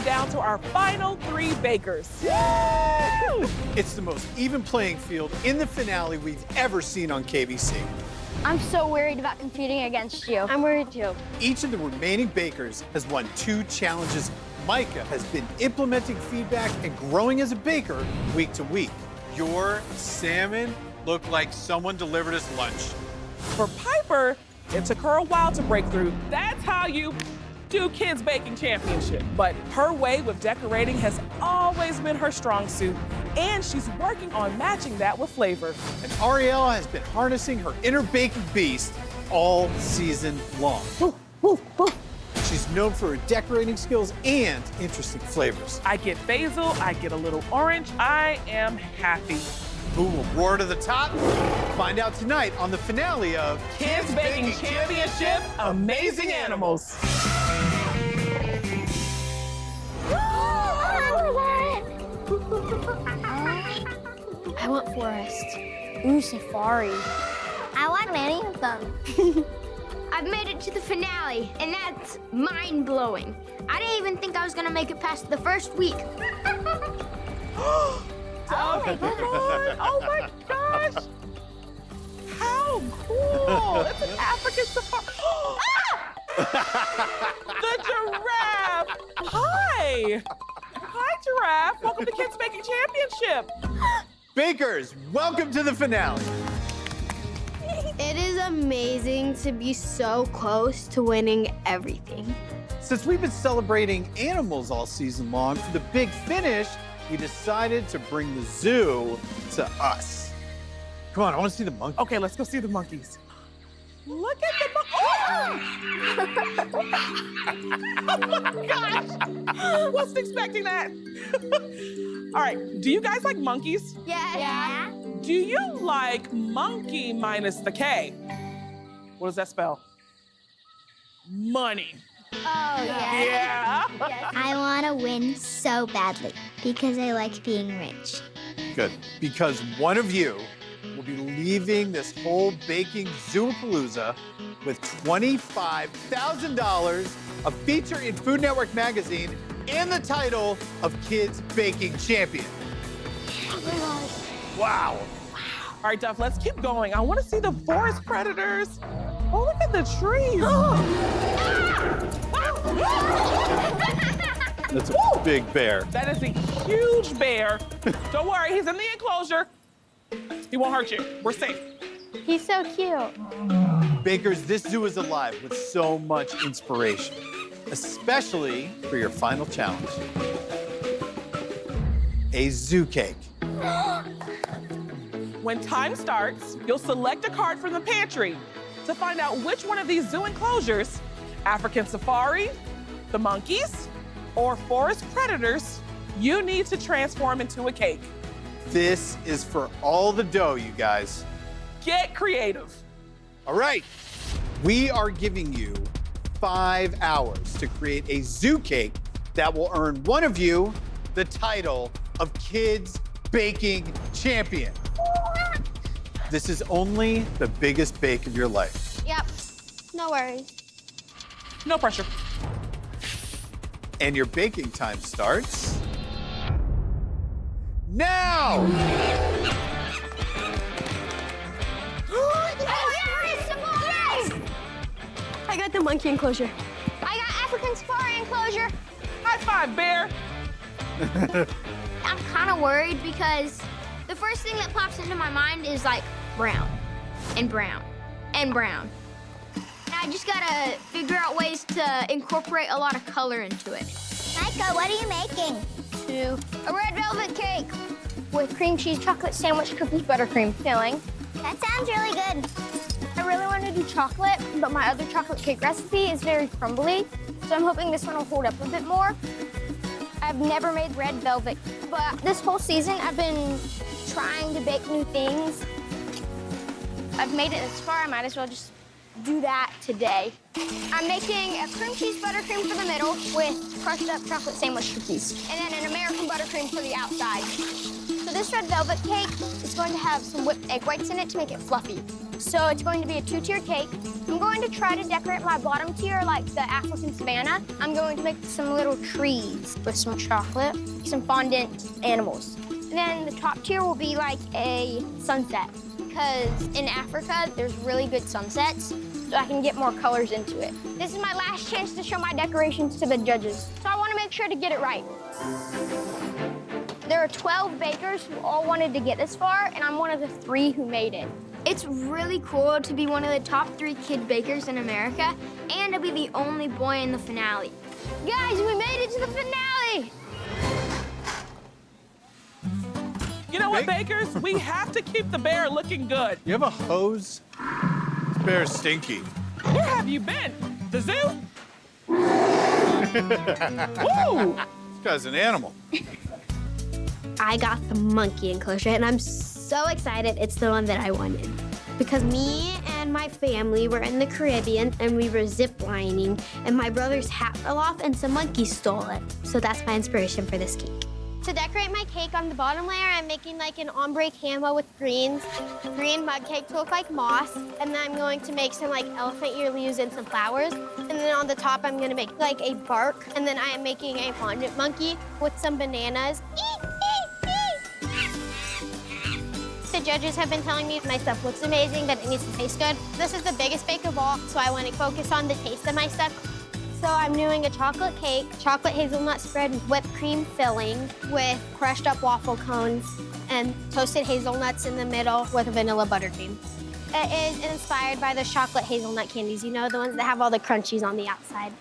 down to our final 3 bakers. Woo! It's the most even playing field in the finale we've ever seen on KBC. I'm so worried about competing against you. I'm worried too. Each of the remaining bakers has won 2 challenges. Micah has been implementing feedback and growing as a baker week to week. Your salmon looked like someone delivered us lunch. For Piper, it took her a while to break through. That's how you do Kids Baking Championship. But her way with decorating has always been her strong suit, and she's working on matching that with flavor. And Ariel has been harnessing her inner baking beast all season long. She's known for her decorating skills and interesting flavors. I get basil, I get a little orange. I am happy. Who will roar to the top? Find out tonight on the finale of Kids Baking Championship Amazing Animals. I want forest. Ooh, safari. I want many of them. I've made it to the finale, and that's mind-blowing. I didn't even think I was gonna make it past the first week. Oh my God! Oh my gosh! How cool! It's an African safari. The giraffe! Hi! Hi, giraffe. Welcome to Kids Baking Championship. Bakers, welcome to the finale. It is amazing to be so close to winning everything. Since we've been celebrating animals all season long, for the big finish, we decided to bring the zoo to us. Come on, I want to see the monkey. Okay, let's go see the monkeys. Look at the monkeys. Oh my gosh! Wasn't expecting that. All right, do you guys like monkeys? Yeah. Do you like monkey minus the K? What does that spell? Money. Oh, Yeah. I want to win so badly because I like being rich. Good, because one of you will be leaving this whole baking Zoopalooza with $25,000, a feature in Food Network magazine, and the title of Kids Baking Champion. Wow. All right, Duff, let's keep going. I want to see the forest predators. Oh, look at the trees. That's a big bear. That is a huge bear. Don't worry, he's in the enclosure. He won't hurt you. We're safe. He's so cute. Bakers, this zoo is alive with so much inspiration, especially for your final challenge. A zoo cake. When time starts, you'll select a card from the pantry to find out which one of these zoo enclosures, African safari, the monkeys, or forest predators, you need to transform into a cake. This is for all the dough, you guys. Get creative. All right, we are giving you 5 hours to create a zoo cake that will earn one of you the title of Kids Baking Champion. This is only the biggest bake of your life. Yep. No worries. No pressure. And your baking time starts now! I got the monkey enclosure. I got African safari enclosure. High five, bear. I'm kind of worried because the first thing that pops into my mind is like brown and brown and brown. And I just gotta figure out ways to incorporate a lot of color into it. Micah, what are you making? A red velvet cake. With cream cheese, chocolate sandwich, cookies, buttercream filling. That sounds really good. I really want to do chocolate, but my other chocolate cake recipe is very crumbly, so I'm hoping this one will hold up a bit more. I've never made red velvet, but this whole season I've been trying to bake new things. I've made it this far, I might as well just do that today. I'm making a cream cheese buttercream for the middle with crushed up chocolate sandwich cookies, and then an American buttercream for the outside. So this red velvet cake is going to have some whipped egg whites in it to make it fluffy. So it's going to be a 2-tier cake. I'm going to try to decorate my bottom tier like the African savannah. I'm going to make some little trees with some chocolate, some fondant animals. And then the top tier will be like a sunset, because in Africa, there's really good sunsets, so I can get more colors into it. This is my last chance to show my decorations to the judges, so I want to make sure to get it right. There are 12 bakers who all wanted to get this far, and I'm one of the 3 who made it. It's really cool to be one of the top 3 kid bakers in America and to be the only boy in the finale. Guys, we made it to the finale! You know what, bakers? We have to keep the bear looking good. You have a hose? This bear's stinky. Where have you been? The zoo? Woo! This guy's an animal. I got the monkey enclosure, and I'm so excited it's the one that I wanted. Because me and my family were in the Caribbean, and we were zip lining, and my brother's hat fell off, and some monkeys stole it. So that's my inspiration for this cake. To decorate my cake on the bottom layer, I'm making like an ombre camo with green mug cake to look like moss. And then I'm going to make some like elephant ear leaves and some flowers. And then on the top, I'm gonna make like a bark. And then I am making a fondant monkey with some bananas. The judges have been telling me my stuff looks amazing, but it needs to taste good. This is the biggest bake of all, so I want to focus on the taste of my stuff. So I'm doing a chocolate cake, chocolate hazelnut spread with whipped cream filling with crushed up waffle cones and toasted hazelnuts in the middle with vanilla buttercream. It is inspired by the chocolate hazelnut candies, you know, the ones that have all the crunchies on the outside.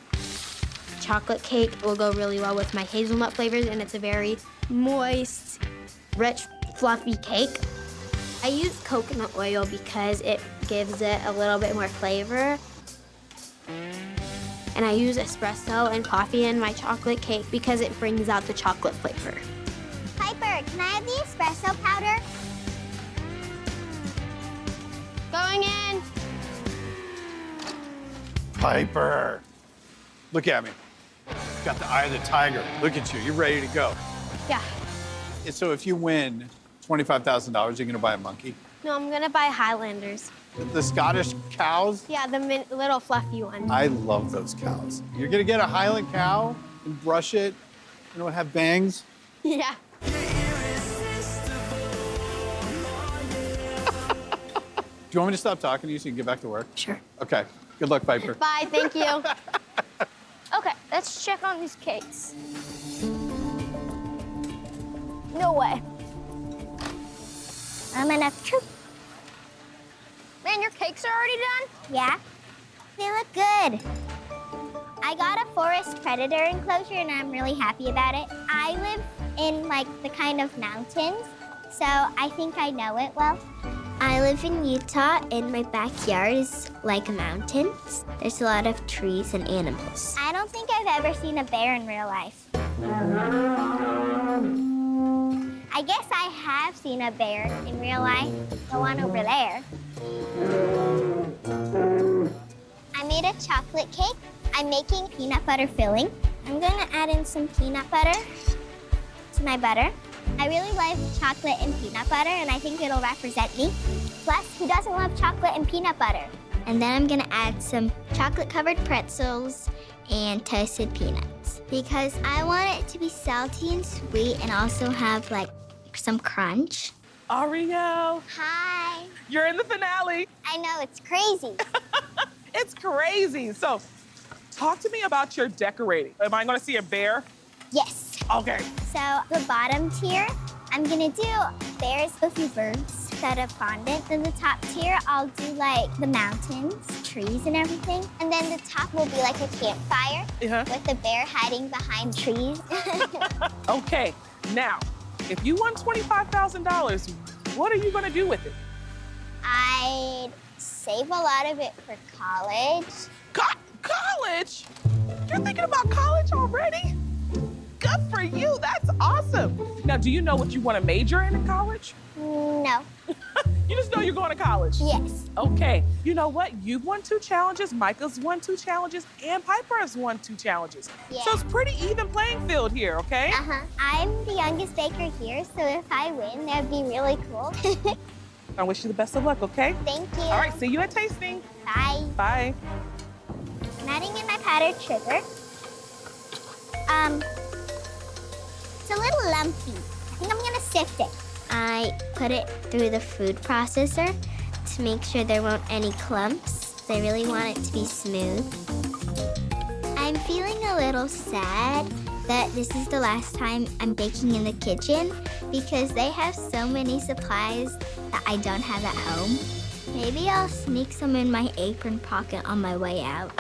Chocolate cake will go really well with my hazelnut flavors, and it's a very moist, rich, fluffy cake. I use coconut oil because it gives it a little bit more flavor. And I use espresso and coffee in my chocolate cake because it brings out the chocolate flavor. Piper, can I have the espresso powder? Going in. Piper. Look at me. Got the eye of the tiger. Look at you. You're ready to go. Yeah. So if you win $25,000, you're going to buy a monkey? No, I'm gonna buy Highlanders. The Scottish cows? Yeah, the little fluffy ones. I love those cows. You're going to get a Highland cow and brush it. You know, have bangs. Yeah. Do you want me to stop talking to you so you can get back to work? Sure. Okay. Good luck, Piper. Bye, thank you. Okay, let's check on these cakes. No way. I'm enough true. Man, your cakes are already done? Yeah, they look good. I got a forest predator enclosure and I'm really happy about it. I live in like the kind of mountains, so I think I know it well. I live in Utah and my backyard is like mountains. There's a lot of trees and animals. I don't think I've ever seen a bear in real life. I guess I have seen a bear in real life. The one over there. I made a chocolate cake. I'm making peanut butter filling. I'm gonna add in some peanut butter to my butter. I really like chocolate and peanut butter, and I think it'll represent me. Plus, who doesn't love chocolate and peanut butter? And then I'm gonna add some chocolate-covered pretzels and toasted peanuts because I want it to be salty and sweet and also have like some crunch. Ariel, Hi. you're in the finale. I know, it's crazy. It's crazy. So, talk to me about your decorating. Am I going to see a bear? Yes. Okay. So the bottom tier, I'm gonna do bears, goofy birds instead of fondant. Then the top tier, I'll do like the mountains, trees and everything. And then the top will be like a campfire with the bear hiding behind trees. Okay. Now, if you won $25,000, what are you going to do with it? I'd save a lot of it for college. College? You're thinking about college already? Good for you. That's awesome. Now, do you know what you want to major in college? No. You just know you're going to college? Yes. Okay. You know what? You've won 2 challenges, Micah's won 2 challenges, and Piper has won 2 challenges. Yeah. So it's pretty even playing field here, okay? I'm the youngest baker here, so if I win, that'd be really cool. I wish you the best of luck, okay? Thank you. All right, see you at tasting. Bye. Bye. I'm adding in my powdered sugar. It's a little lumpy. I think I'm gonna sift it. I put it through the food processor to make sure there won't any clumps. I really want it to be smooth. I'm feeling a little sad that this is the last time I'm baking in the kitchen because they have so many supplies that I don't have at home. Maybe I'll sneak some in my apron pocket on my way out.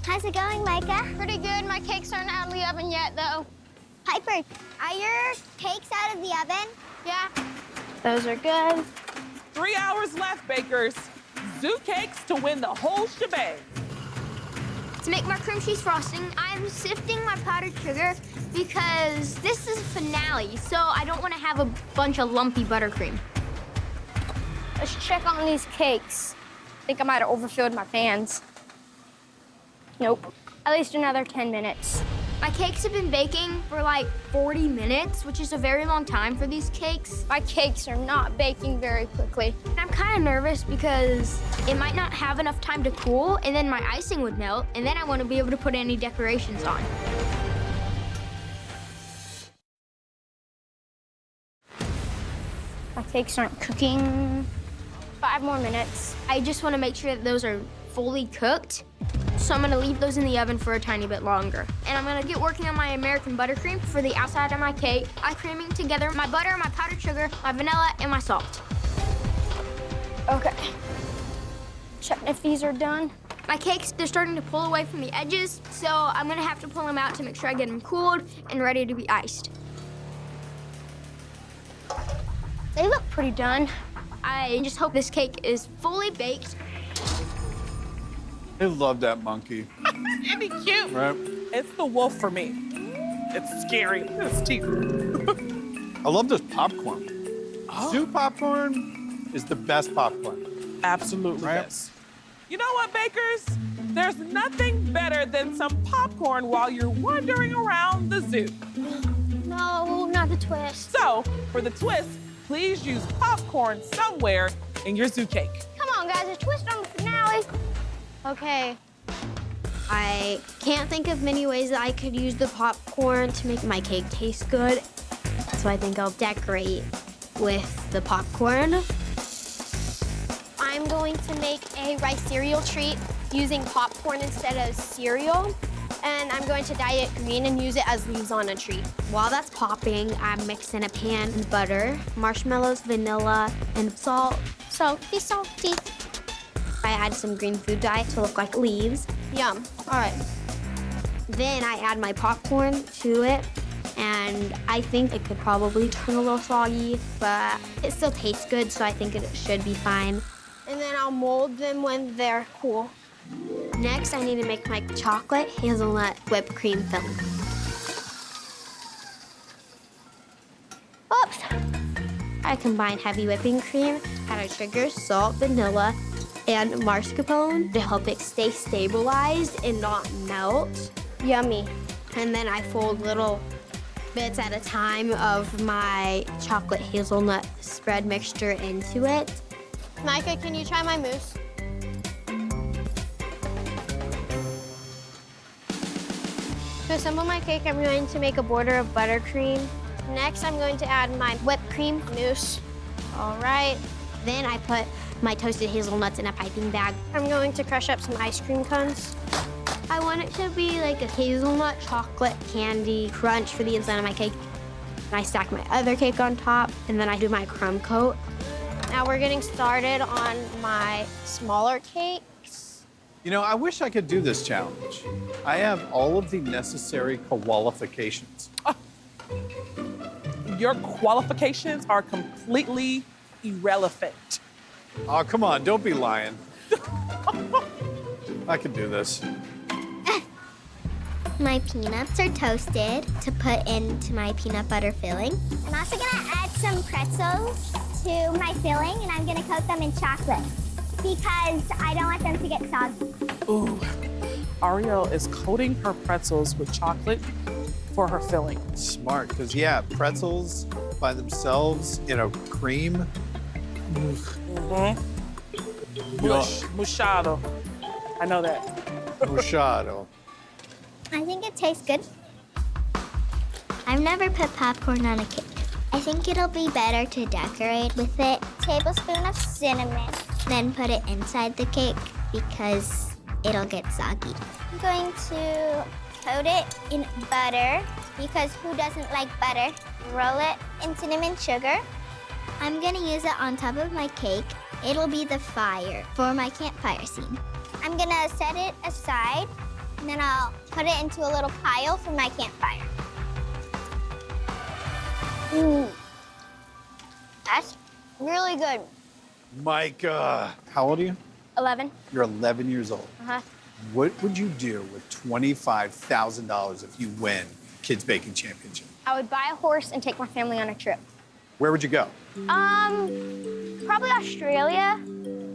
How's it going, Micah? Pretty good. My cakes aren't out of the oven yet, though. Piper, are your cakes out of the oven? Yeah. Those are good. 3 hours left, bakers. Zoo cakes to win the whole shebang. To make my cream cheese frosting, I'm sifting my powdered sugar because this is a finale, so I don't want to have a bunch of lumpy buttercream. Let's check on these cakes. I think I might have overfilled my pans. Nope. At least another 10 minutes. My cakes have been baking for like 40 minutes, which is a very long time for these cakes. My cakes are not baking very quickly. I'm kind of nervous because it might not have enough time to cool, and then my icing would melt, and then I want to be able to put any decorations on. My cakes aren't cooking. 5 more minutes. I just want to make sure that those are fully cooked. So I'm gonna leave those in the oven for a tiny bit longer. And I'm gonna get working on my American buttercream for the outside of my cake. I'm creaming together my butter, my powdered sugar, my vanilla, and my salt. Okay. Checking if these are done. My cakes, they're starting to pull away from the edges, so I'm gonna have to pull them out to make sure I get them cooled and ready to be iced. They look pretty done. I just hope this cake is fully baked. I love that monkey. Isn't he cute? Right? It's the wolf for me. It's scary. Look at his teeth. I love this popcorn. Zoo popcorn is the best popcorn. Absolutely Right? yes. You know what, bakers? There's nothing better than some popcorn while you're wandering around the zoo. No, not the twist. So, for the twist, please use popcorn somewhere in your zoo cake. Come on, guys, a twist on the finale. Okay. I can't think of many ways that I could use the popcorn to make my cake taste good. So I think I'll decorate with the popcorn. I'm going to make a rice cereal treat using popcorn instead of cereal. And I'm going to dye it green and use it as leaves on a tree. While that's popping, I'm mixing a pan with butter, marshmallows, vanilla, and salt. Salty, salty. I add some green food dye to look like leaves. Yum. All right. Then I add my popcorn to it, and I think it could probably turn a little soggy, but it still tastes good, so I think it should be fine. And then I'll mold them when they're cool. Next, I need to make my chocolate hazelnut whipped cream filling. Oops. I combine heavy whipping cream, powdered sugar, salt, vanilla, and mascarpone to help it stay stabilized and not melt. Yummy. And then I fold little bits at a time of my chocolate hazelnut spread mixture into it. Micah, can you try my mousse? To assemble my cake, I'm going to make a border of buttercream. Next, I'm going to add my whipped cream mousse. All right. Then I put my toasted hazelnuts in a piping bag. I'm going to crush up some ice cream cones. I want it to be like a hazelnut chocolate candy crunch for the inside of my cake. I stack my other cake on top, and then I do my crumb coat. Now we're getting started on my smaller cakes. You know, I wish I could do this challenge. I have all of the necessary qualifications. Your qualifications are completely irrelevant. Oh, come on, don't be lying. I can do this. My peanuts are toasted to put into my peanut butter filling. I'm also gonna add some pretzels to my filling and I'm gonna coat them in chocolate because I don't want them to get soggy. Ooh, Ariel is coating her pretzels with chocolate for her filling. Smart, because yeah, pretzels by themselves in a cream. Mushado. I know that. Mushado. I think it tastes good. I've never put popcorn on a cake. I think it'll be better to decorate with it. Tablespoon of cinnamon. Then put it inside the cake because it'll get soggy. I'm going to coat it in butter because who doesn't like butter? Roll it in cinnamon sugar. I'm gonna use it on top of my cake. It'll be the fire for my campfire scene. I'm gonna set it aside and then I'll put it into a little pile for my campfire. Ooh, that's really good. Micah, how old are you? 11. You're 11 years old. Uh-huh. What would you do with $25,000 if you win Kids Baking Championship? I would buy a horse and take my family on a trip. Where would you go? Probably Australia.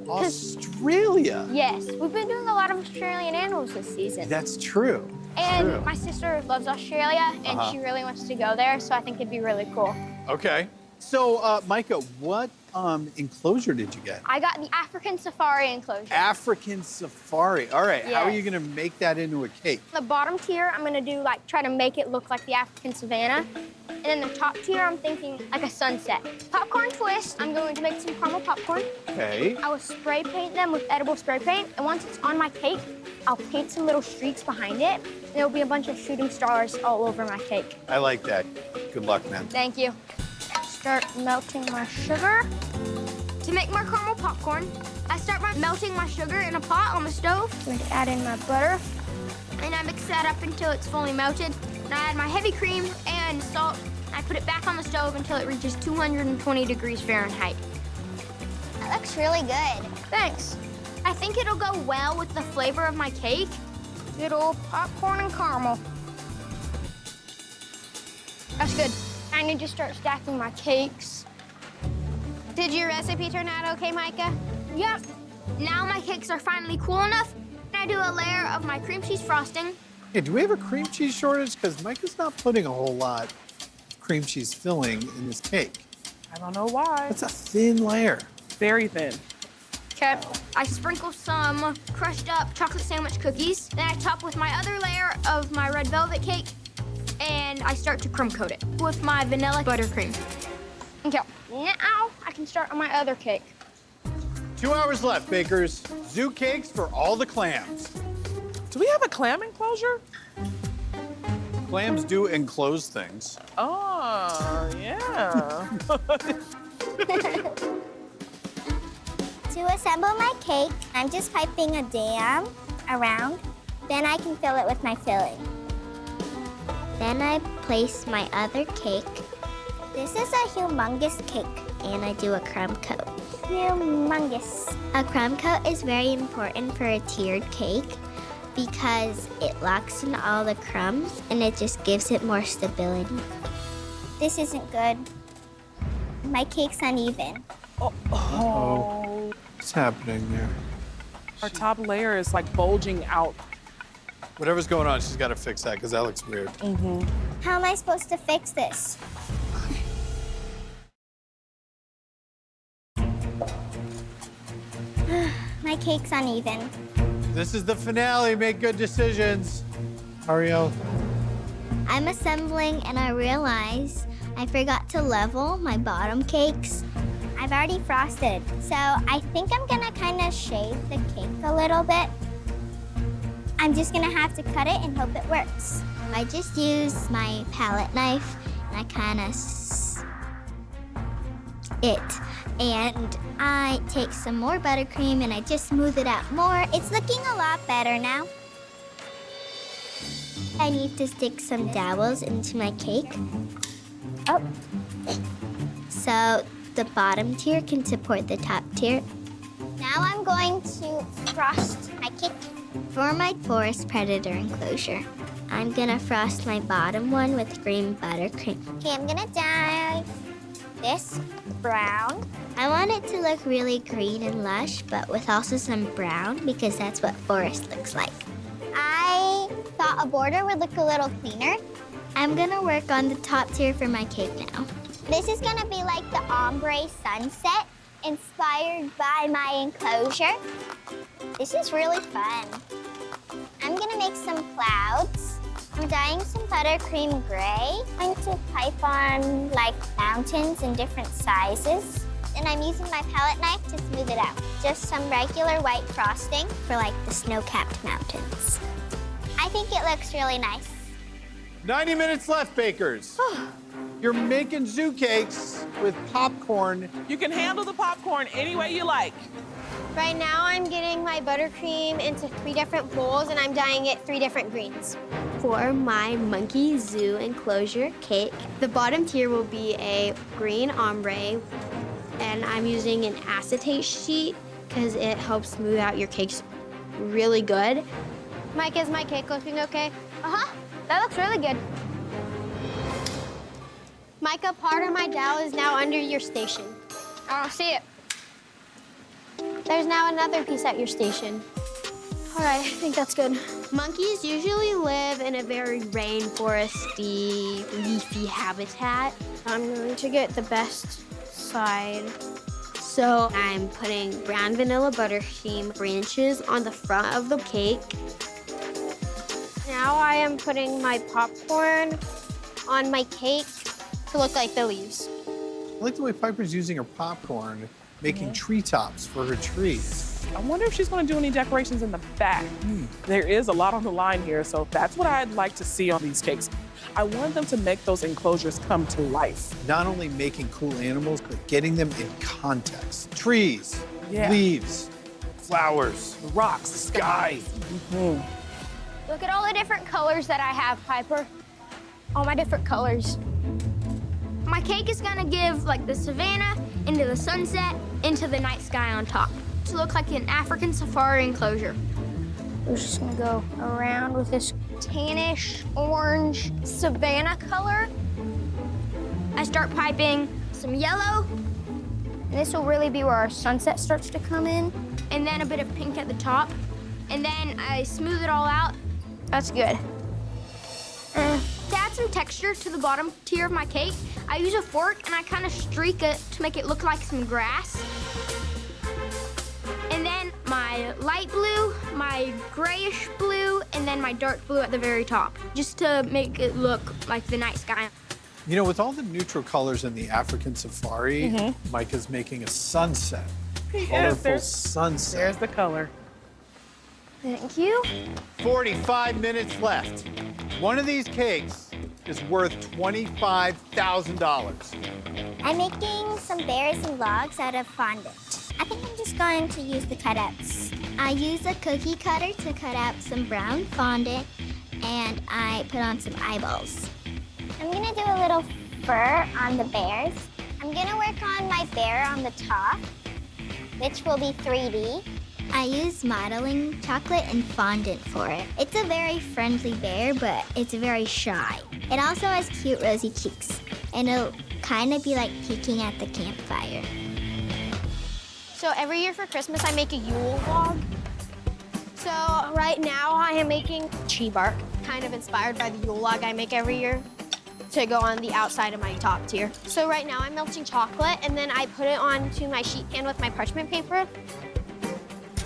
Australia. Yes, we've been doing a lot of Australian animals this season. That's true. And True. my sister loves Australia, and she really wants to go there, so I think it'd be really cool. Okay. So, Micah, what enclosure did you get? I got the African safari enclosure. African safari. All right. How are Yes. you going to make that into a cake? The bottom tier, I'm gonna do try to make it look like the African savanna. And then the top tier, I'm thinking like a sunset. Popcorn twist, I'm going to make some caramel popcorn. Okay. I will spray paint them with edible spray paint. And once it's on my cake, I'll paint some little streaks behind it. And there'll be a bunch of shooting stars all over my cake. I like that. Good luck, man. Thank you. Start melting my sugar. To make my caramel popcorn, I start by melting my sugar in a pot on the stove. I'm going to add in my butter. And I mix that up until it's fully melted. And I add my heavy cream and salt. I put it back on the stove until it reaches 220 degrees Fahrenheit. That looks really good. Thanks. I think it'll go well with the flavor of my cake. Good old popcorn and caramel. That's good. I need to start stacking my cakes. Did your recipe turn out okay, Micah? Yep. Now my cakes are finally cool enough. And I do a layer of my cream cheese frosting. Hey, do we have a cream cheese shortage? Because Micah's not putting a whole lot of cream cheese filling in this cake. I don't know why. That's a thin layer. Very thin. Okay. I sprinkle some crushed up chocolate sandwich cookies. Then I top with my other layer of my red velvet cake. And I start to crumb coat it with my vanilla buttercream. Okay. Now I can start on my other cake. 2 hours left, bakers. Zoo cakes for all the clams. Do we have a clam enclosure? Clams do enclose things. Oh, yeah. To assemble my cake, I'm just piping a dam around. Then I can fill it with my filling. Then I place my other cake. This is a humongous cake, and I do a crumb coat. Humongous. A crumb coat is very important for a tiered cake because it locks in all the crumbs and it just gives it more stability. This isn't good. My cake's uneven. Uh-oh. What's happening there? Our top layer is like bulging out. Whatever's going on, she's got to fix that because that looks weird. How am I supposed to fix this? My cake's uneven. This is the finale. Make good decisions. Ariel. I'm assembling and I realize I forgot to level my bottom cakes. I've already frosted, so I think I'm gonna kind of shave the cake a little bit. I'm just gonna have to cut it and hope it works. I just use my palette knife and I kind of and I take some more buttercream and I just smooth it out more. It's looking a lot better now. I need to stick some dowels into my cake. Oh. So the bottom tier can support the top tier. Now I'm going to frost my cake. For my forest predator enclosure, I'm gonna frost my bottom one with green buttercream. Okay, I'm gonna dive this brown. I want it to look really green and lush, but with also some brown because that's what forest looks like. I thought a border would look a little cleaner. I'm gonna work on the top tier for my cake now. This is gonna be like the ombre sunset inspired by my enclosure. This is really fun. I'm gonna make some clouds. I'm dyeing some buttercream gray. I'm going to pipe on like mountains in different sizes. And I'm using my palette knife to smooth it out. Just some regular white frosting for like the snow-capped mountains. I think it looks really nice. 90 minutes left, bakers. You're making zoo cakes with popcorn. You can handle the popcorn any way you like. Right now, I'm getting my buttercream into 3 different bowls, and I'm dyeing it 3 different greens. For my monkey zoo enclosure cake, the bottom tier will be a green ombre, and I'm using an acetate sheet because it helps smooth out your cakes really good. Mike, is my cake looking okay? Uh-huh. That looks really good. Micah, part of my dowel is now under your station. I don't see it. There's now another piece at your station. All right, I think that's good. Monkeys usually live in a very rainforesty, leafy habitat. I'm going to get the best side. So I'm putting brown vanilla buttercream branches on the front of the cake. Now I am putting my popcorn on my cake to look like the leaves. I like the way Piper's using her popcorn, making treetops for her trees. I wonder if she's going to do any decorations in the back. There is a lot on the line here, so that's what I'd like to see on these cakes. I want them to make those enclosures come to life. Not only making cool animals, but getting them in context. Trees, Yeah. leaves, flowers, The rocks, the sky. Look at all the different colors that I have, Piper. All my different colors. My cake is gonna give like the savannah into the sunset into the night sky on top to look like an African safari enclosure. We're just gonna go around with this tannish orange savannah color. I start piping some yellow And this will really be where our sunset starts to come in. and then a bit of pink at the top. And then I smooth it all out. That's good. To add some texture to the bottom tier of my cake, I use a fork and I kind of streak it to make it look like some grass. And then my light blue, my grayish blue, and then my dark blue at the very top, just to make it look like the night sky. You know, with all the neutral colors in the African safari, Micah's making a sunset. Colorful there's sunset. the color. Thank you. 45 minutes left. One of these cakes is worth $25,000. I'm making some bears and logs out of fondant. I think I'm just going to use the cutouts. I use a cookie cutter to cut out some brown fondant, and I put on some eyeballs. I'm gonna do a little fur on the bears. I'm gonna work on my bear on the top, which will be 3D. I use modeling chocolate and fondant for it. It's a very friendly bear, but it's very shy. It also has cute rosy cheeks, and it'll kind of be like peeking at the campfire. So every year for Christmas, I make a Yule log. So right now, I am making tree bark, kind of inspired by the Yule log I make every year to go on the outside of my top tier. So right now, I'm melting chocolate, and then I put it onto my sheet pan with my parchment paper.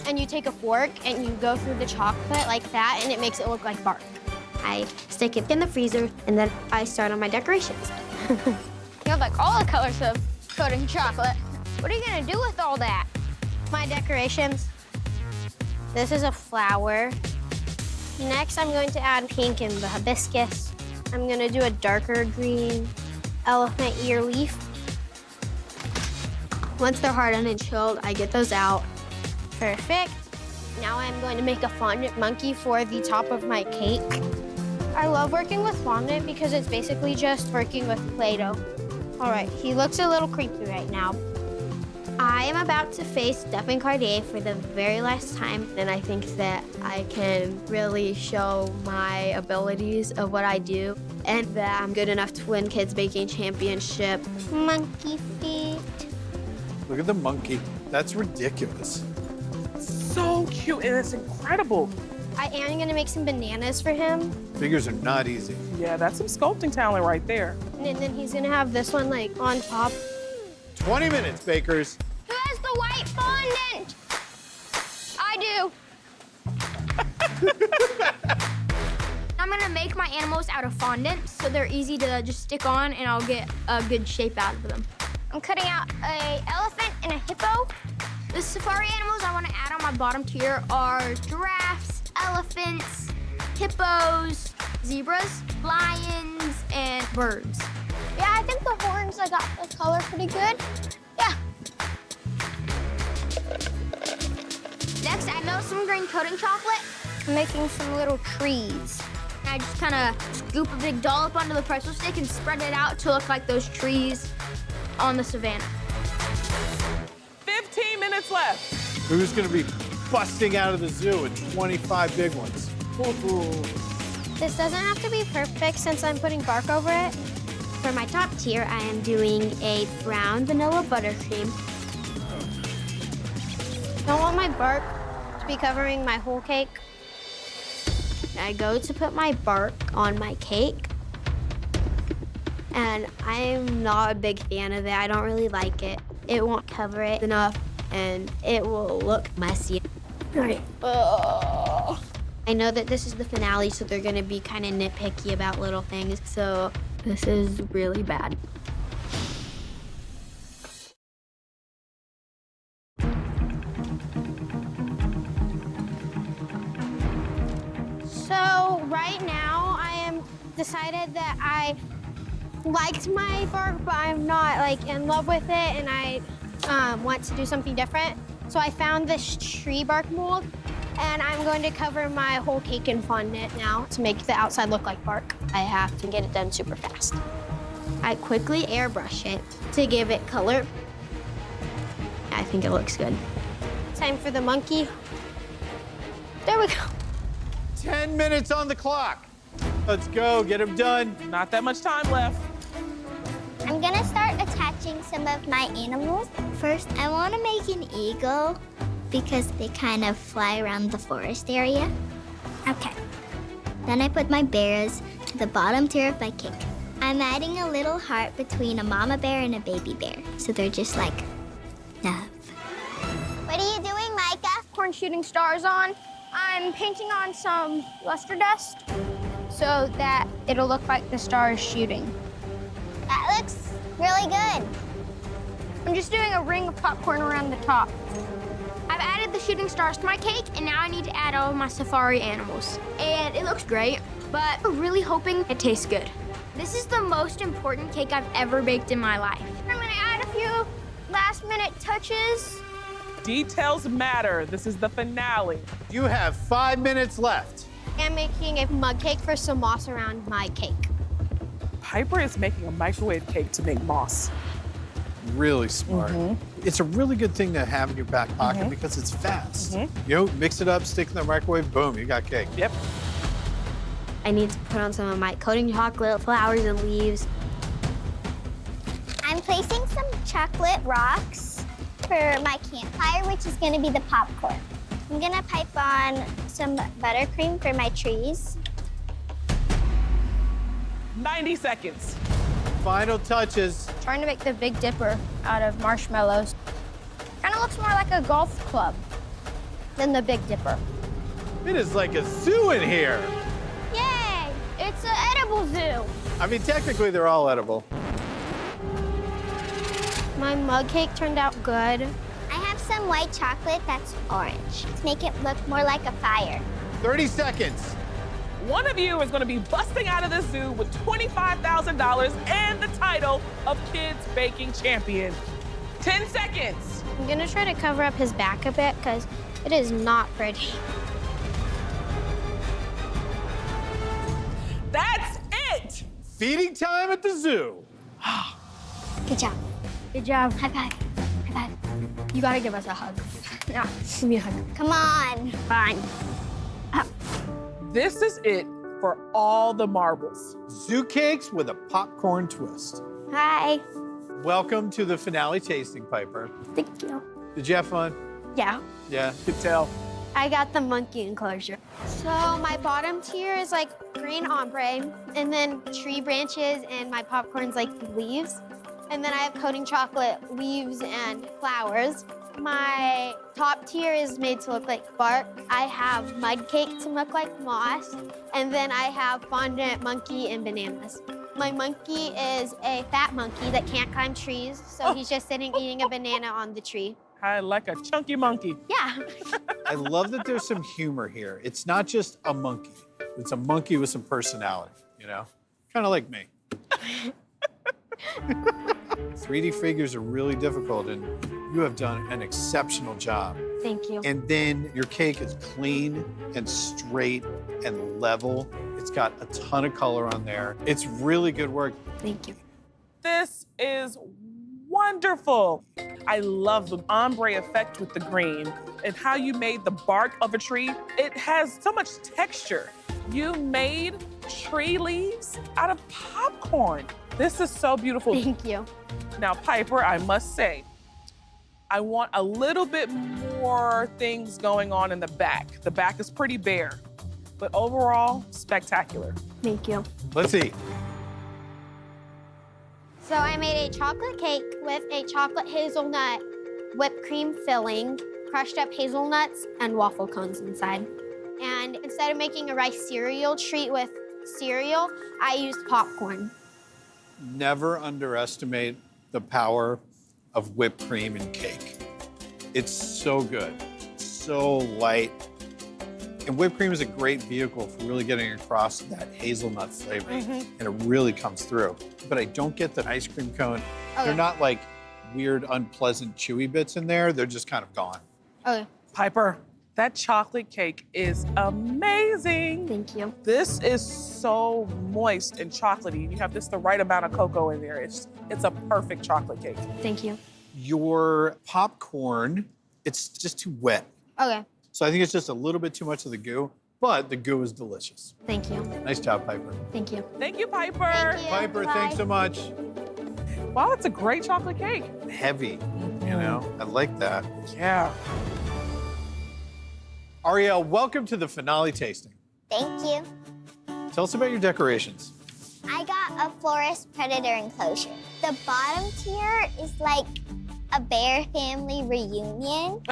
And you take a fork and you go through the chocolate like that, and it makes it look like bark. I stick it in the freezer, and then I start on my decorations. You have like all the colors of coating chocolate. What are you gonna do with all that? My decorations. This is a flower. Next, I'm going to add pink and the hibiscus. I'm gonna do a darker green elephant ear leaf. Once they're hardened and chilled, I get those out. Perfect. Now I'm going to make a fondant monkey for the top of my cake. I love working with fondant because it's basically just working with Play-Doh. All right, he looks a little creepy right now. I am about to face Stephen Cartier for the very last time, and I think that I can really show my abilities of what I do, and that I'm good enough to win Kids Baking Championship. Monkey feet. Look at the monkey. That's ridiculous. So cute, and it's incredible. I am gonna make some bananas for him, Figures are not easy. Yeah, that's some sculpting talent right there. and then he's gonna have this one like on top. 20 minutes, bakers. Who has the white fondant? I do. I'm gonna make my animals out of fondant so they're easy to just stick on and I'll get a good shape out of them. I'm cutting out an elephant and a hippo. The safari animals I want to add on my bottom tier are giraffes, elephants, hippos, zebras, lions, and birds. Yeah, I think the horns, I got the color pretty good. Yeah. Next, I melt some green coating chocolate. I'm making some little trees. I just kind of scoop a big dollop onto the pretzel stick and spread it out to look like those trees on the savannah. 15 minutes left. Who's gonna be busting out of the zoo with 25 big ones? This doesn't have to be perfect since I'm putting bark over it. For my top tier, I am doing a brown vanilla buttercream. I don't want my bark to be covering my whole cake. I go to put my bark on my cake, and I'm not a big fan of it. I don't really like it. It won't cover it enough, and it will look messy. All right. I know that this is the finale, so they're gonna be kind of nitpicky about little things, so this is really bad. So right now, I am decided that I liked my bark, but I'm not like in love with it, and I want to do something different. So I found this tree bark mold, and I'm going to cover my whole cake in fondant now to make the outside look like bark. I have to get it done super fast. I quickly airbrush it to give it color. I think it looks good. Time for the monkey. There we go. 10 minutes on the clock. Let's go, get them done. Not that much time left. I'm gonna start attaching some of my animals. First, I wanna make an eagle because they kind of fly around the forest area. Okay. Then I put my bears to the bottom tier of my cake. I'm adding a little heart between a mama bear and a baby bear. So they're just like love. What are you doing, Micah? Corn shooting stars on. I'm painting on some luster dust so that it'll look like the star is shooting. That looks really good. I'm just doing a ring of popcorn around the top. I've added the shooting stars to my cake, and now I need to add all of my safari animals. And it looks great, but I'm really hoping it tastes good. This is the most important cake I've ever baked in my life. I'm gonna add a few last-minute touches. Details matter. This is the finale. You have 5 minutes left. I'm making a mug cake for some moss around my cake. Piper is making a microwave cake to make moss. Really smart. It's a really good thing to have in your back pocket because it's fast. You know, mix it up, stick it in the microwave, boom, you got cake. Yep. I need to put on some of my coating chocolate, flowers, and leaves. I'm placing some chocolate rocks for my campfire, which is gonna be the popcorn. I'm gonna pipe on some buttercream for my trees. 90 seconds. Final touches. Trying to make the Big Dipper out of marshmallows. Kind of looks more like a golf club than the Big Dipper. It is like a zoo in here. Yay! It's an edible zoo. I mean, technically, they're all edible. My mug cake turned out good. I have some white chocolate that's orange to make it look more like a fire. 30 seconds. One of you is going to be busting out of the zoo with $25,000 and the title of Kids Baking Champion. 10 seconds. I'm gonna try to cover up his back a bit because it is not pretty. That's it. Feeding time at the zoo. Good job. Good job. High five. High You gotta give us a hug. Yeah, give me a hug. Come on. Fine. This is it for all the marbles. Zoo cakes with a popcorn twist. Hi. Welcome to the finale tasting, Piper. Thank you. Did you have fun? Yeah. Yeah. Could tell. I got the monkey enclosure. So my bottom tier is like green ombre, and then tree branches, and my popcorn's like leaves. And then I have coating chocolate, leaves, and flowers. My top tier is made to look like bark. I have mud cake to look like moss. And then I have fondant monkey and bananas. My monkey is a fat monkey that can't climb trees, so he's just sitting eating a banana on the tree. I like a chunky monkey. Yeah. I love that there's some humor here. It's not just a monkey. It's a monkey with some personality, you know? Kind of like me. 3D figures are really difficult, and you have done an exceptional job. Thank you. And then your cake is clean and straight and level. It's got a ton of color on there. It's really good work. Thank you. This is wonderful. I love the ombre effect with the green and how you made the bark of a tree. It has so much texture. You made tree leaves out of popcorn. This is so beautiful. Thank you. Now, Piper, I must say, I want a little bit more things going on in the back. The back is pretty bare, but overall, spectacular. Thank you. Let's eat. So I made a chocolate cake with a chocolate hazelnut whipped cream filling, crushed up hazelnuts, and waffle cones inside. And instead of making a rice cereal treat with cereal, I used popcorn. Never underestimate the power of whipped cream in cake. It's so good, so light. And whipped cream is a great vehicle for really getting across that hazelnut flavor, and it really comes through. But I don't get the ice cream cone. Okay. They're not like weird, unpleasant, chewy bits in there. They're just kind of gone. Okay, Piper, that chocolate cake is amazing. thank you. This is so moist and chocolatey. You have just the right amount of cocoa in there. It's a perfect chocolate cake. Thank you. Your popcorn, it's just too wet. Okay, So I think it's just a little bit too much of the goo, but the goo is delicious. thank you. Nice job, Piper. Thank you. Thank you, Piper. Thank you. Piper, Bye. thanks so much. Wow, it's a great chocolate cake. Heavy, you know? I like that. Yeah. Ariel, welcome to the finale tasting. Thank you. Tell us about your decorations. I got a forest predator enclosure. The bottom tier is like a bear family reunion.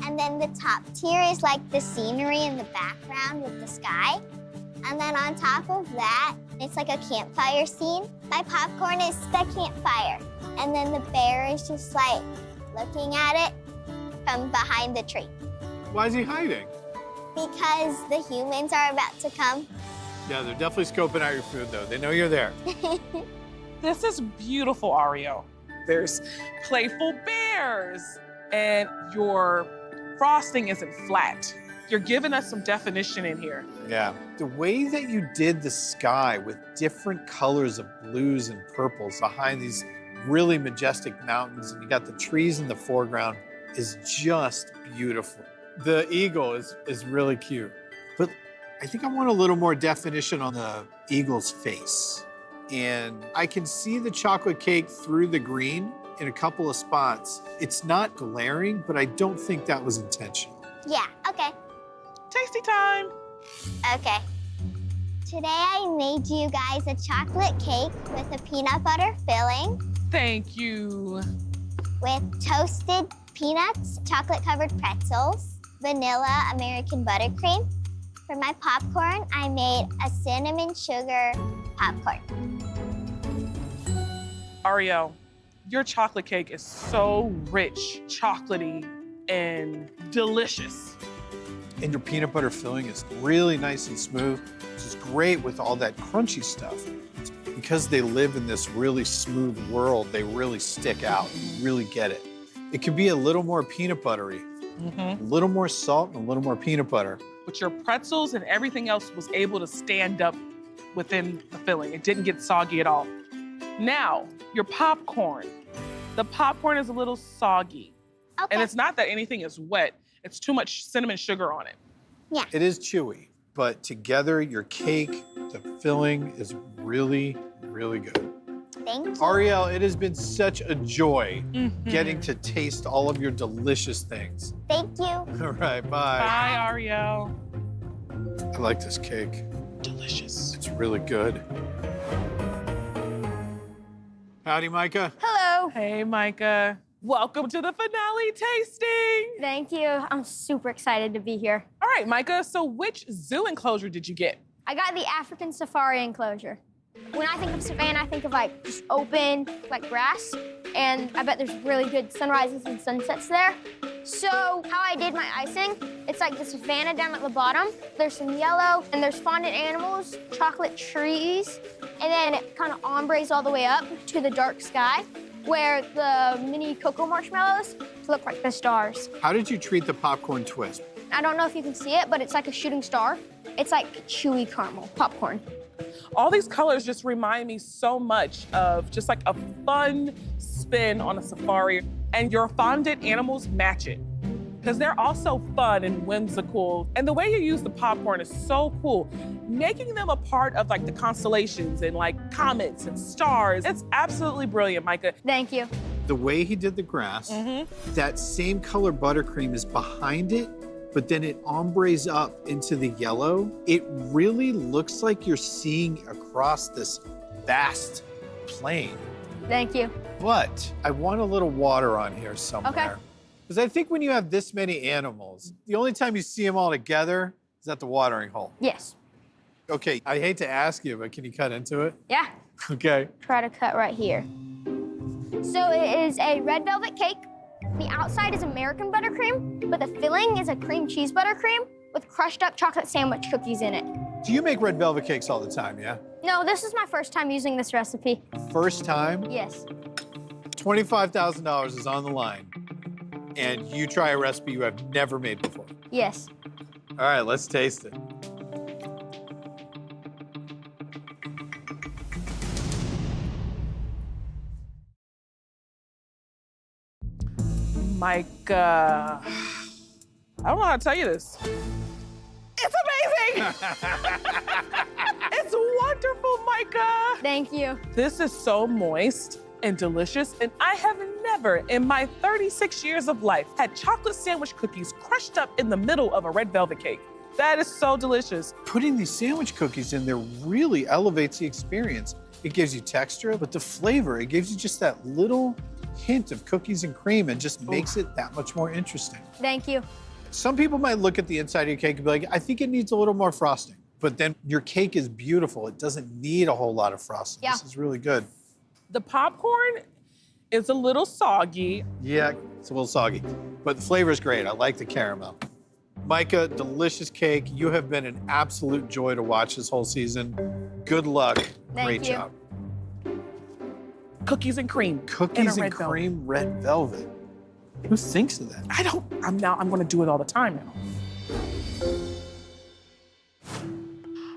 And then the top tier is like the scenery in the background with the sky. And then on top of that, it's like a campfire scene. My popcorn is the campfire. And then the bear is just like looking at it from behind the tree. Why is he hiding? Because the humans are about to come. Yeah, they're definitely scoping out your food, though. They know you're there. This is beautiful, Ario. There's playful bears, and your frosting isn't flat. You're giving us some definition in here. Yeah. The way that you did the sky with different colors of blues and purples behind these really majestic mountains, and you got the trees in the foreground, is just beautiful. The eagle is really cute. But I think I want a little more definition on the eagle's face. And I can see the chocolate cake through the green in a couple of spots. It's not glaring, but I don't think that was intentional. Yeah, okay. Tasty time. Okay. Today I made you guys a chocolate cake with a peanut butter filling Thank you. with toasted peanuts, chocolate-covered pretzels, vanilla American buttercream. For my popcorn, I made a cinnamon sugar popcorn. Ario, your chocolate cake is so rich, chocolatey, and delicious. And your peanut butter filling is really nice and smooth, which is great with all that crunchy stuff. Because they live in this really smooth world, they really stick out. You really get it. It could be a little more peanut buttery, a little more salt and a little more peanut butter. But your pretzels and everything else was able to stand up within the filling. It didn't get soggy at all. Now, your popcorn. The popcorn is a little soggy. Okay. And it's not that anything is wet. It's too much cinnamon sugar on it. Yeah. It is chewy, but together your cake, the filling is really, really good. Thank you. Ariel, it has been such a joy getting to taste all of your delicious things. Thank you. All right, bye. Bye, Ariel. I like this cake. Delicious. It's really good. Howdy, Micah. Hello. Hey, Micah. Welcome to the finale tasting. Thank you. I'm super excited to be here. All right, Micah, so which zoo enclosure did you get? I got the African safari enclosure. When I think of savannah, I think of like just open, like grass. And I bet there's really good sunrises and sunsets there. So how I did my icing, it's like the savannah down at the bottom. There's some yellow, and there's fondant animals, chocolate trees, and then it kind of ombres all the way up to the dark sky, where the mini cocoa marshmallows look like the stars. How did you treat the popcorn twist? I don't know if you can see it, but it's like a shooting star. It's like chewy caramel popcorn. All these colors just remind me so much of just like a fun spin on a safari, and your fondant animals match it. Because they're also fun and whimsical. And the way you use the popcorn is so cool. Making them a part of like the constellations and like comets and stars. It's absolutely brilliant, Micah. Thank you. The way he did the grass, that same color buttercream is behind it, but then it ombres up into the yellow. It really looks like you're seeing across this vast plain. Thank you. But I want a little water on here somewhere. Because I think when you have this many animals, the only time you see them all together is at the watering hole. Yes. Okay, I hate to ask you, but can you cut into it? Yeah. Okay. Try to cut right here. So it is a red velvet cake. The outside is American buttercream, but the filling is a cream cheese buttercream with crushed up chocolate sandwich cookies in it. Do you make red velvet cakes all the time, yeah? No, this is my first time using this recipe. First time, Yes. $25,000 is on the line, and you try a recipe you have never made before. Yes. All right, let's taste it. Micah, I don't know how to tell you this. It's amazing! It's wonderful, Micah! Thank you. This is so moist and delicious, and I have never in my 36 years of life had chocolate sandwich cookies crushed up in the middle of a red velvet cake. That is so delicious. Putting these sandwich cookies in there really elevates the experience. It gives you texture, but the flavor, it gives you just that little hint of cookies and cream and just makes it that much more interesting. Thank you. Some people might look at the inside of your cake and be like, I think it needs a little more frosting. But then your cake is beautiful. It doesn't need a whole lot of frosting. Yeah. This is really good. The popcorn is a little soggy. Yeah, it's a little soggy, but the flavor is great. I like the caramel. Micah, delicious cake. You have been an absolute joy to watch this whole season. Good luck. Great you. job. Cookies and cream. Cookies a and red velvet. cream red velvet. Who thinks of that? I'm gonna do it all the time now.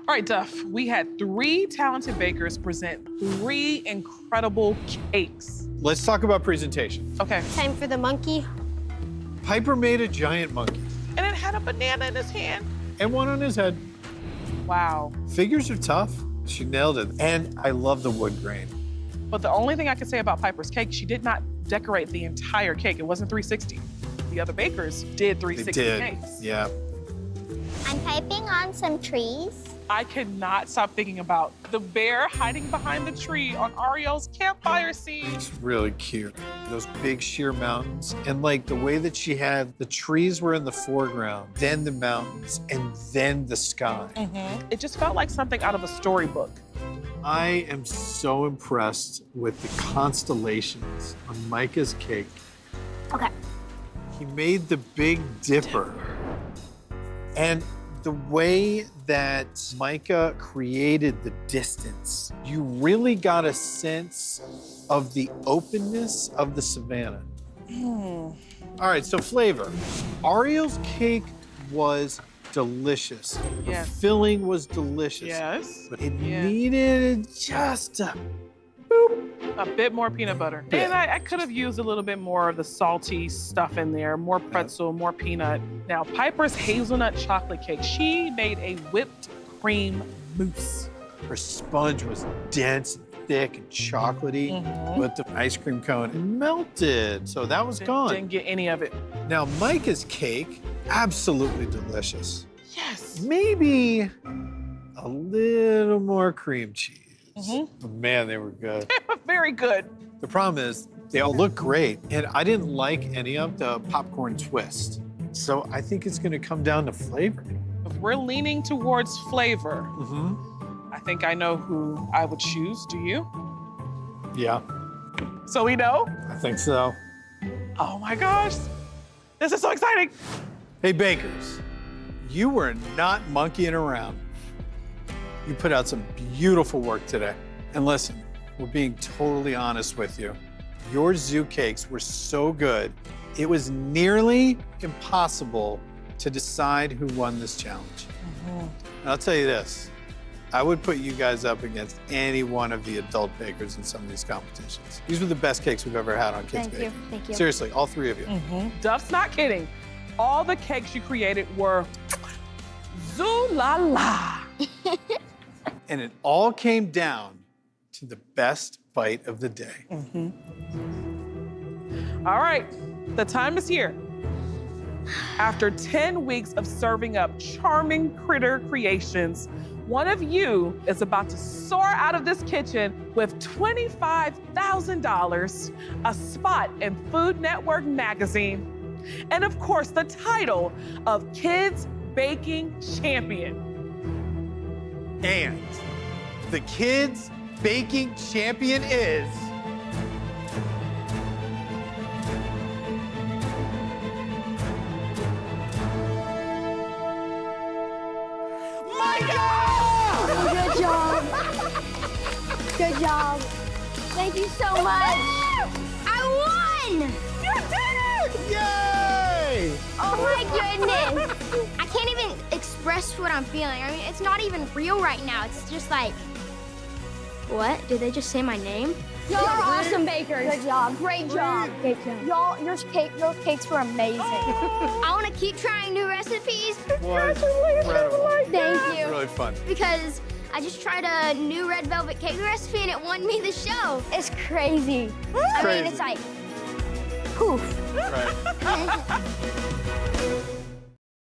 All right, Duff, we had 3 talented bakers present 3 incredible cakes. Let's talk about presentation. Okay. Time for the monkey. Piper made a giant monkey And it had a banana in his hand. and one on his head. Wow. Figures are tough. She nailed it. And I love the wood grain. But the only thing I can say about Piper's cake, she did not decorate the entire cake. It wasn't 360. The other bakers did 360 They did. cakes. Yeah. I'm piping on some trees. I could not stop thinking about the bear hiding behind the tree on Ariel's campfire scene. It's really cute. Those big sheer mountains. And like the way that she had the trees were in the foreground, then the mountains, and then the sky. It just felt like something out of a storybook. I am so impressed with the constellations on Micah's cake. Okay. He made the Big Dipper. And the way that Micah created the distance, you really got a sense of the openness of the savannah. All right, so flavor. Ariel's cake was delicious. Yes. The filling was delicious. Yes. But it Yeah. needed just a A bit more peanut butter. Yeah. And I could have used a little bit more of the salty stuff in there, more pretzel, more peanut. Now, Piper's hazelnut chocolate cake, she made a whipped cream mousse. Her sponge was dense, thick, and chocolatey, but the ice cream cone melted, so that was gone. Didn't get any of it. Now, Micah's cake, absolutely delicious. Yes. Maybe a little more cream cheese. But man, they were good. Very good. The problem is they all look great, and I didn't like any of the popcorn twist. So I think it's gonna come down to flavor. If we're leaning towards flavor, I think I know who I would choose. Do you? Yeah, So we know? I think so. Oh my gosh. This is so exciting. Hey, bakers, you were not monkeying around. You put out some beautiful work today. And listen, we're being totally honest with you. Your zoo cakes were so good, it was nearly impossible to decide who won this challenge. And I'll tell you this, I would put you guys up against any one of the adult bakers in some of these competitions. These were the best cakes we've ever had on Kids Baking. Thank you. Seriously, all three of you. Duff's not kidding. All the cakes you created were zoo la la. And it all came down to the best bite of the day. All right, the time is here. After 10 weeks of serving up charming critter creations, one of you is about to soar out of this kitchen with $25,000, a spot in Food Network magazine, and of course, the title of Kids Baking Champion. And the Kids Baking Champion is... Good job. Good job. Thank you so much. I won! You did it! Yay! Oh my goodness. I can't even express what I'm feeling. I mean, it's not even real right now. It's just like, what? Did they just say my name? Y'all are awesome bakers. Good job. Great job. Great job. Y'all, your cakes were amazing. I want to keep trying new recipes Was incredible. Thank It's you. really fun. because I just tried a new red velvet cake recipe and it won me the show. It's crazy. I Crazy. mean, it's like, poof. Right.